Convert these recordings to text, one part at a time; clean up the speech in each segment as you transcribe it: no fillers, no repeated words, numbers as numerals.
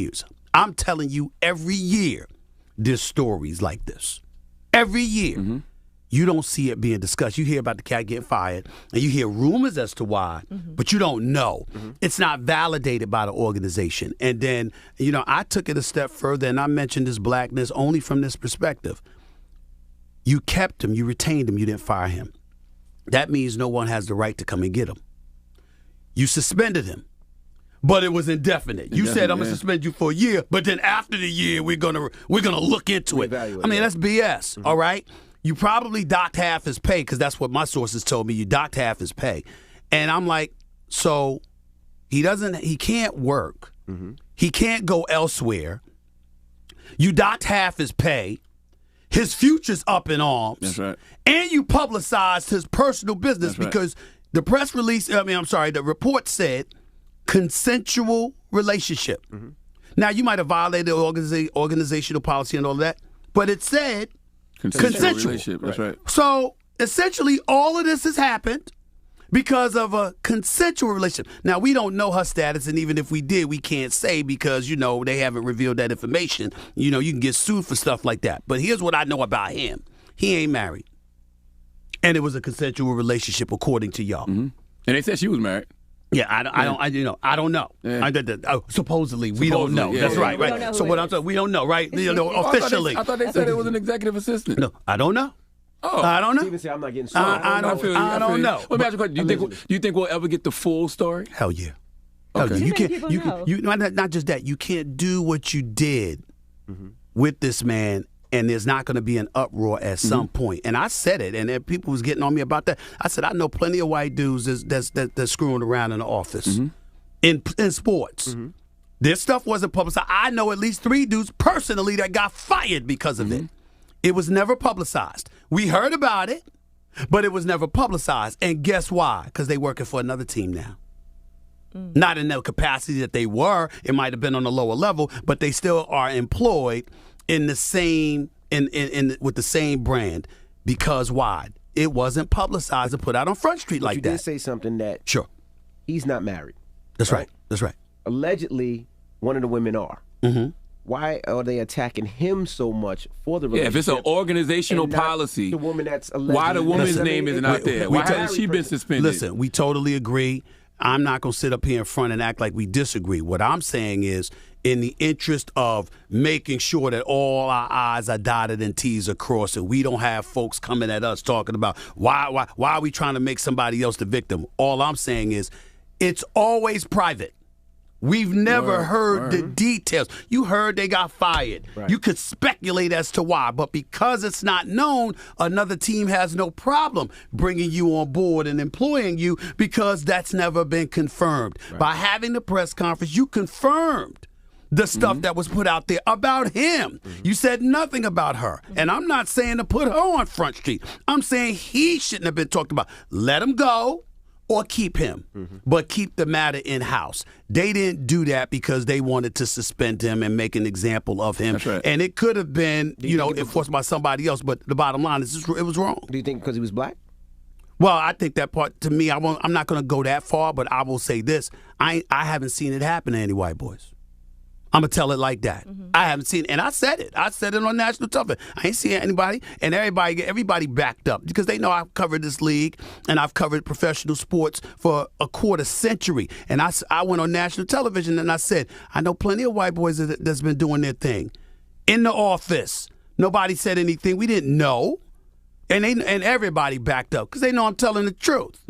years. I'm telling you, every year there's stories like this. Every year. Mm-hmm. You don't see it being discussed. You hear about the cat getting fired, and you hear rumors as to why, but you don't know. Mm-hmm. It's not validated by the organization. And then, I took it a step further, and I mentioned this blackness only from this perspective. You kept him. You retained him. You didn't fire him. That means no one has the right to come and get him. You suspended him, but it was indefinite. You said, I'm going to suspend you for a year, but then after the year, we're gonna look into it. I mean, that's BS, all right? You probably docked half his pay, because that's what my sources told me. You docked half his pay. And I'm like, so he can't work. Mm-hmm. He can't go elsewhere. You docked half his pay. His future's up in arms. That's right. And you publicized his personal business because the press release, the report said consensual relationship. Mm-hmm. Now, you might have violated organizational policy and all that, but it said consensual. Relationship. That's right. So, essentially, all of this has happened because of a consensual relationship. Now, we don't know her status, and even if we did, we can't say because, they haven't revealed that information. You can get sued for stuff like that. But here's what I know about him. He ain't married. And it was a consensual relationship, according to y'all. Mm-hmm. And they said she was married. Yeah, I don't know. Yeah. Supposedly, we don't know. Yeah, That's right. So what I'm saying, we don't know, right? Officially. I thought they said it was an executive assistant. No, I don't know. Oh, I don't know. Steven said I'm not getting sued. I don't know. Let me ask you a question. Do you think we'll ever get the full story? Hell yeah. Okay. You can't. You not just that. You can't do what you did with this man. And there's not going to be an uproar at some point. And I said it, and then people was getting on me about that. I said, I know plenty of white dudes that's screwing around in the office in sports. This stuff wasn't publicized. I know at least 3 dudes personally that got fired because of it. It was never publicized. We heard about it, but it was never publicized. And guess why? Because they working for another team now. Not in the capacity that they were. It might have been on a lower level, but they still are employed in the same with the same brand, because why? It wasn't publicized and put out on Front Street like that. You did say something that he's not married. That's right. That's right. Allegedly, one of the women are. Mm-hmm. Why are they attacking him so much for the relationship? Yeah, if it's an organizational policy, the woman that's allegedly, why the woman's name isn't out there? Why hasn't she been suspended? Listen, we totally agree. I'm not going to sit up here in front and act like we disagree. What I'm saying is, in the interest of making sure that all our I's are dotted and T's are crossed, and we don't have folks coming at us talking about why are we trying to make somebody else the victim. All I'm saying is, it's always private. We've never heard the details. You heard they got fired. Right. You could speculate as to why, but because it's not known, another team has no problem bringing you on board and employing you because that's never been confirmed. Right. By having the press conference, you confirmed the stuff that was put out there about him. You said nothing about her. And I'm not saying to put her on Front Street. I'm saying he shouldn't have been talked about. Let him go or keep him, but keep the matter in-house. They didn't do that because they wanted to suspend him and make an example of him. That's right. And it could have been, enforced by somebody else, but the bottom line is it was wrong. Do you think because he was black? Well, I think that part, to me, I'm not going to go that far, but I will say this. I haven't seen it happen to any white boys. I'm going to tell it like that. I haven't seen it. And I said it. I said it on national television. I ain't seen anybody. And everybody backed up because they know I've covered this league and I've covered professional sports for a quarter century. And I went on national television and I said, I know plenty of white boys that's been doing their thing. In the office, nobody said anything. We didn't know. And everybody backed up because they know I'm telling the truth.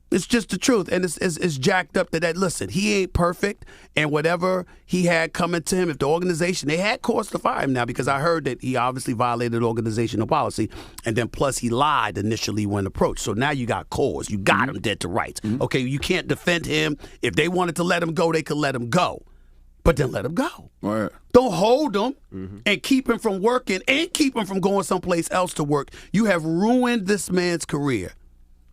It's just the truth, and it's jacked up that listen, he ain't perfect, and whatever he had coming to him, if the organization, they had cause to fire him now because I heard that he obviously violated organizational policy, and then plus he lied initially when approached. So now you got cause. You got him dead to rights. Okay, you can't defend him. If they wanted to let him go, they could let him go. But then let him go. Right. Don't hold him and keep him from working and keep him from going someplace else to work. You have ruined this man's career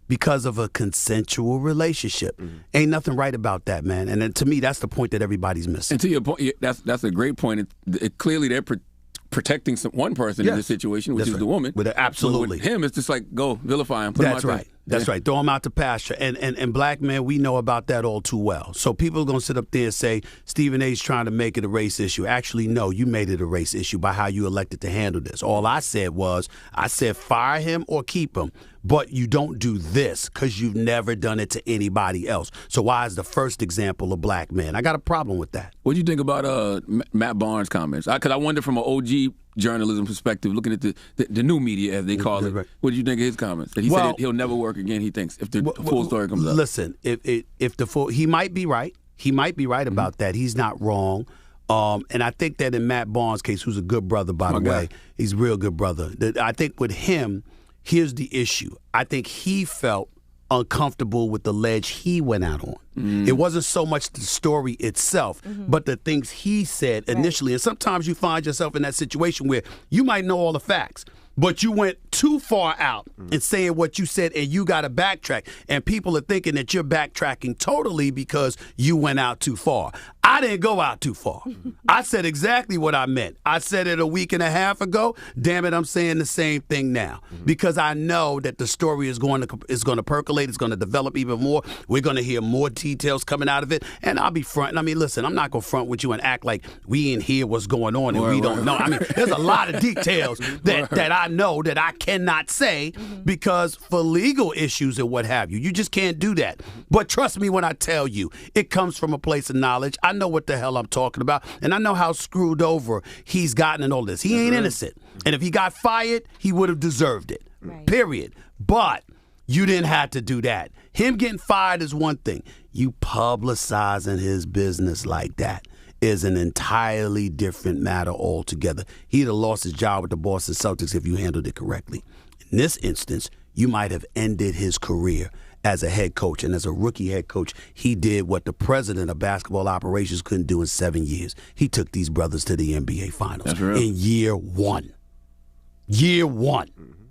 because of a consensual relationship. Ain't nothing right about that, man. And then, to me, that's the point that everybody's missing. And to your point, that's a great point. Clearly, they're protecting one person in this situation, which is the woman. Absolutely. With him, it's just like, go vilify him. Put him out right. there. That's right. Throw them out to pasture. And black men, we know about that all too well. So people are going to sit up there and say, Stephen A's trying to make it a race issue. Actually, no, you made it a race issue by how you elected to handle this. All I said was, fire him or keep him. But you don't do this because you've never done it to anybody else. So why is the first example a black man? I got a problem with that. What do you think about Matt Barnes' comments? Because I wonder from an OG journalism perspective, looking at the new media, as they call it, what do you think of his comments? That he said he'll never work again, he thinks, if the full story comes up. Listen, if the full, he might be right. He might be right about that. He's not wrong. And I think that in Matt Barnes' case, who's a good brother, by the way, he's a real good brother. I think with him, here's the issue. I think he felt uncomfortable with the ledge he went out on. It wasn't so much the story itself, but the things he said initially. And sometimes you find yourself in that situation where you might know all the facts, but you went too far out in saying what you said, and you got to backtrack. And people are thinking that you're backtracking totally because you went out too far. I didn't go out too far. I said exactly what I meant. I said it a week and a half ago. Damn it, I'm saying the same thing now because I know that the story is going to percolate. It's going to develop even more. We're going to hear more details coming out of it. And I'll be fronting. I mean, listen, I'm not going to front with you and act like we ain't hear what's going on and we don't know. I mean, there's a lot of details that I know that I cannot say because for legal issues and what have you, you just can't do that. But trust me when I tell you, it comes from a place of knowledge. I know what the hell I'm talking about, and I know how screwed over he's gotten in all this. He ain't innocent. And if he got fired, he would have deserved it, period. But you didn't have to do that. Him getting fired is one thing. You publicizing his business like that is an entirely different matter altogether. He'd have lost his job with the Boston Celtics if you handled it correctly. In this instance, you might have ended his career as a head coach. And as a rookie head coach, he did what the president of basketball operations couldn't do in 7 years. He took these brothers to the NBA Finals in year one. Year one.